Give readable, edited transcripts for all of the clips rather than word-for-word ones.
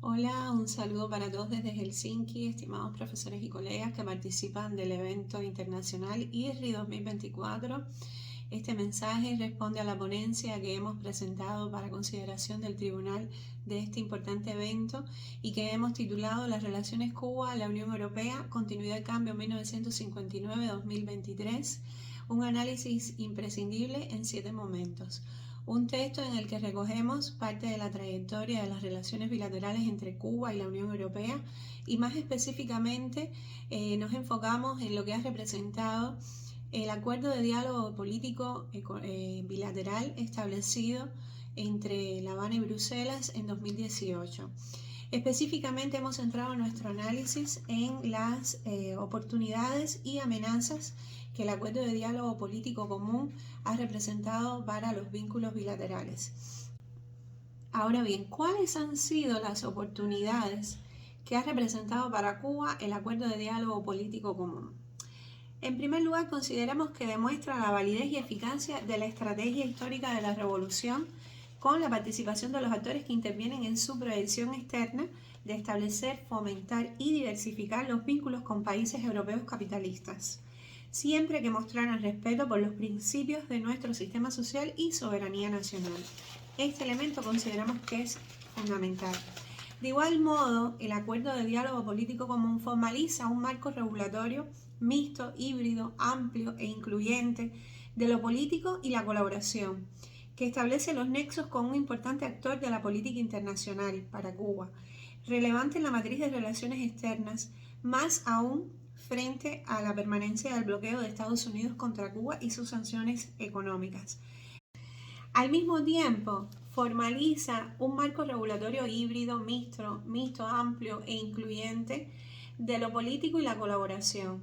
Hola, un saludo para todos desde Helsinki, estimados profesores y colegas que participan del evento internacional IRRI 2024. Este mensaje responde a la ponencia que hemos presentado para consideración del tribunal de este importante evento y que hemos titulado Las relaciones Cuba-la Unión Europea, continuidad y cambio 1959-2023, un análisis imprescindible en 7 momentos. Un texto en el que recogemos parte de la trayectoria de las relaciones bilaterales entre Cuba y la Unión Europea y más específicamente nos enfocamos en lo que ha representado el acuerdo de diálogo político bilateral establecido entre La Habana y Bruselas en 2018. Específicamente hemos centrado nuestro análisis en las oportunidades y amenazas que el acuerdo de diálogo político común ha representado para los vínculos bilaterales. Ahora bien, ¿cuáles han sido las oportunidades que ha representado para Cuba el acuerdo de diálogo político común? En primer lugar, consideramos que demuestra la validez y eficacia de la estrategia histórica de la revolución con la participación de los actores que intervienen en su proyección externa de establecer, fomentar y diversificar los vínculos con países europeos capitalistas, siempre que mostraran respeto por los principios de nuestro sistema social y soberanía nacional. Este elemento consideramos que es fundamental. De igual modo, el acuerdo de diálogo político común formaliza un marco regulatorio mixto, híbrido, amplio e incluyente de lo político y la colaboración, que establece los nexos con un importante actor de la política internacional para Cuba, relevante en la matriz de relaciones externas, más aún frente a la permanencia del bloqueo de Estados Unidos contra Cuba y sus sanciones económicas. Al mismo tiempo, formaliza un marco regulatorio híbrido, mixto, amplio e incluyente de lo político y la colaboración,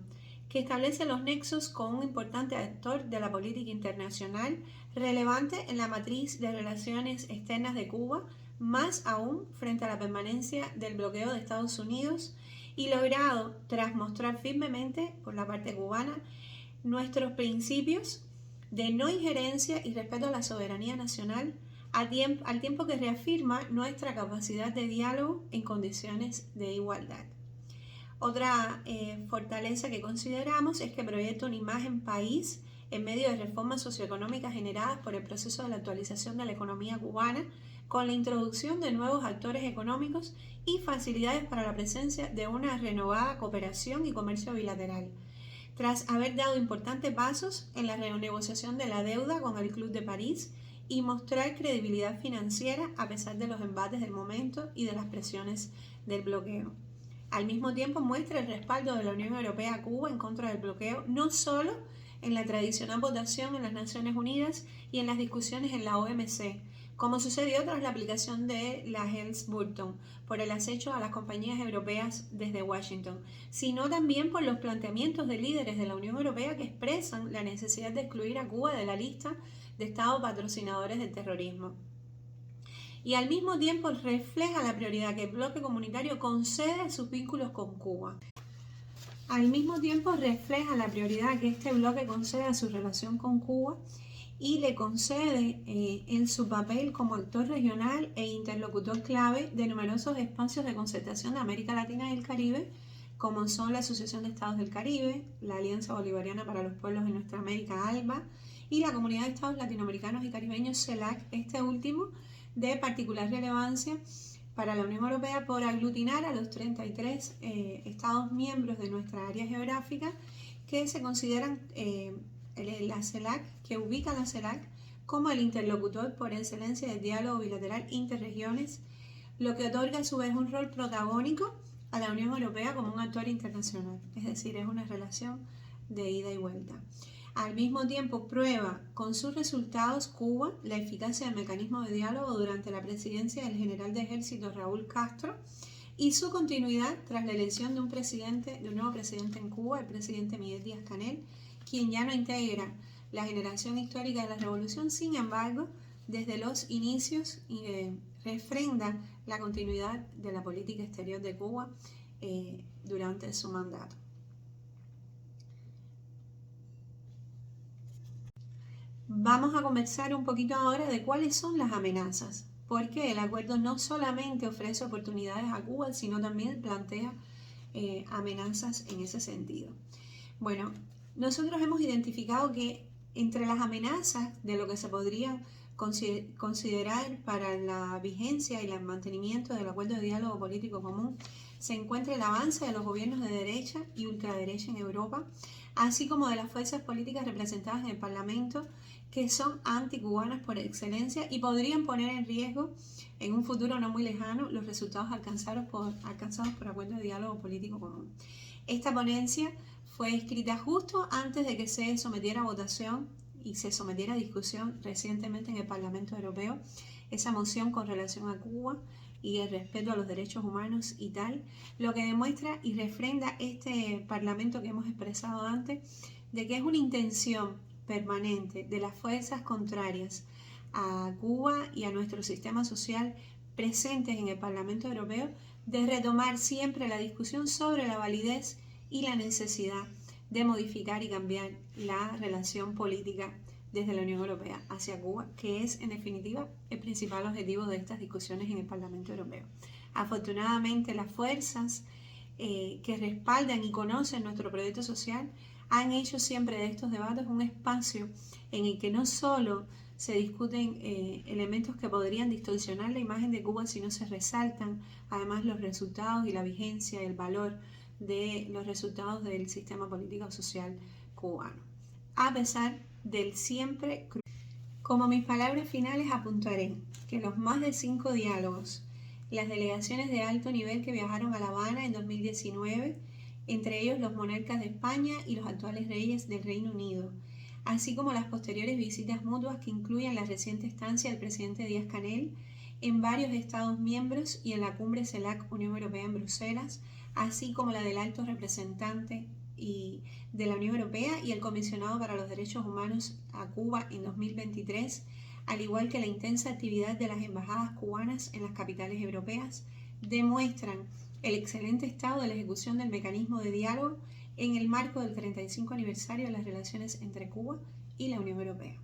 que establece los nexos con un importante actor de la política internacional relevante en la matriz de relaciones externas de Cuba, más aún frente a la permanencia del bloqueo de Estados Unidos y logrado tras mostrar firmemente por la parte cubana nuestros principios de no injerencia y respeto a la soberanía nacional, al tiempo que reafirma nuestra capacidad de diálogo en condiciones de igualdad. Otra fortaleza que consideramos es que proyecta una imagen país en medio de reformas socioeconómicas generadas por el proceso de la actualización de la economía cubana, con la introducción de nuevos actores económicos y facilidades para la presencia de una renovada cooperación y comercio bilateral, tras haber dado importantes pasos en la renegociación de la deuda con el Club de París y mostrar credibilidad financiera a pesar de los embates del momento y de las presiones del bloqueo. Al mismo tiempo muestra el respaldo de la Unión Europea a Cuba en contra del bloqueo, no solo en la tradicional votación en las Naciones Unidas y en las discusiones en la OMC, como sucedió tras la aplicación de la Helms-Burton por el acecho a las compañías europeas desde Washington, sino también por los planteamientos de líderes de la Unión Europea que expresan la necesidad de excluir a Cuba de la lista de estados patrocinadores del terrorismo. Y al mismo tiempo refleja la prioridad que el bloque comunitario concede a sus vínculos con Cuba. Al mismo tiempo refleja la prioridad que este bloque concede a su relación con Cuba y le concede en su papel como actor regional e interlocutor clave de numerosos espacios de concertación de América Latina y el Caribe, como son la Asociación de Estados del Caribe, la Alianza Bolivariana para los Pueblos de Nuestra América, ALBA, y la Comunidad de Estados Latinoamericanos y Caribeños, CELAC, este último de particular relevancia para la Unión Europea por aglutinar a los 33 Estados miembros de nuestra área geográfica que se consideran la CELAC, que ubica la CELAC como el interlocutor por excelencia del diálogo bilateral interregiones, lo que otorga a su vez un rol protagónico a la Unión Europea como un actor internacional, es decir, es una relación de ida y vuelta. Al mismo tiempo prueba con sus resultados Cuba la eficacia del mecanismo de diálogo durante la presidencia del general de ejército Raúl Castro y su continuidad tras la elección de un nuevo presidente en Cuba, el presidente Miguel Díaz-Canel, quien ya no integra la generación histórica de la revolución, sin embargo, desde los inicios refrenda la continuidad de la política exterior de Cuba durante su mandato. Vamos a conversar un poquito ahora de cuáles son las amenazas porque el acuerdo no solamente ofrece oportunidades a Cuba, sino también plantea amenazas en ese sentido. Bueno, nosotros hemos identificado que entre las amenazas de lo que se podría considerar para la vigencia y el mantenimiento del acuerdo de diálogo político común se encuentra el avance de los gobiernos de derecha y ultraderecha en Europa, así como de las fuerzas políticas representadas en el Parlamento que son anticubanas por excelencia y podrían poner en riesgo en un futuro no muy lejano los resultados alcanzados por acuerdo de diálogo político común. Esta ponencia fue escrita justo antes de que se sometiera a votación y se sometiera a discusión recientemente en el Parlamento Europeo esa moción con relación a Cuba y el respeto a los derechos humanos y tal, lo que demuestra y refrenda este Parlamento que hemos expresado antes, de que es una intención permanente de las fuerzas contrarias a Cuba y a nuestro sistema social presentes en el Parlamento Europeo de retomar siempre la discusión sobre la validez y la necesidad de modificar y cambiar la relación política desde la Unión Europea hacia Cuba, que es en definitiva el principal objetivo de estas discusiones en el Parlamento Europeo. Afortunadamente, las fuerzas que respaldan y conocen nuestro proyecto social han hecho siempre de estos debates un espacio en el que no solo se discuten elementos que podrían distorsionar la imagen de Cuba, sino se resaltan además los resultados y la vigencia, el valor de los resultados del sistema político social cubano. A pesar del siempre como mis palabras finales apuntaré que los más de 5 diálogos, las delegaciones de alto nivel que viajaron a La Habana en 2019, entre ellos los monarcas de España y los actuales reyes del Reino Unido, así como las posteriores visitas mutuas que incluyen la reciente estancia del presidente Díaz-Canel en varios Estados miembros y en la cumbre CELAC Unión Europea en Bruselas, así como la del alto representante de la Unión Europea y el comisionado para los derechos humanos a Cuba en 2023, al igual que la intensa actividad de las embajadas cubanas en las capitales europeas, demuestran el excelente estado de la ejecución del mecanismo de diálogo en el marco del 35 aniversario de las relaciones entre Cuba y la Unión Europea.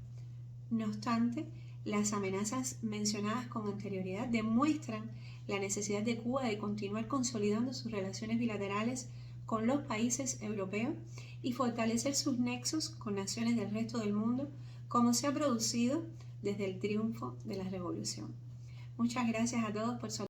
No obstante, las amenazas mencionadas con anterioridad demuestran la necesidad de Cuba de continuar consolidando sus relaciones bilaterales con los países europeos y fortalecer sus nexos con naciones del resto del mundo, como se ha producido desde el triunfo de la revolución. Muchas gracias a todos por su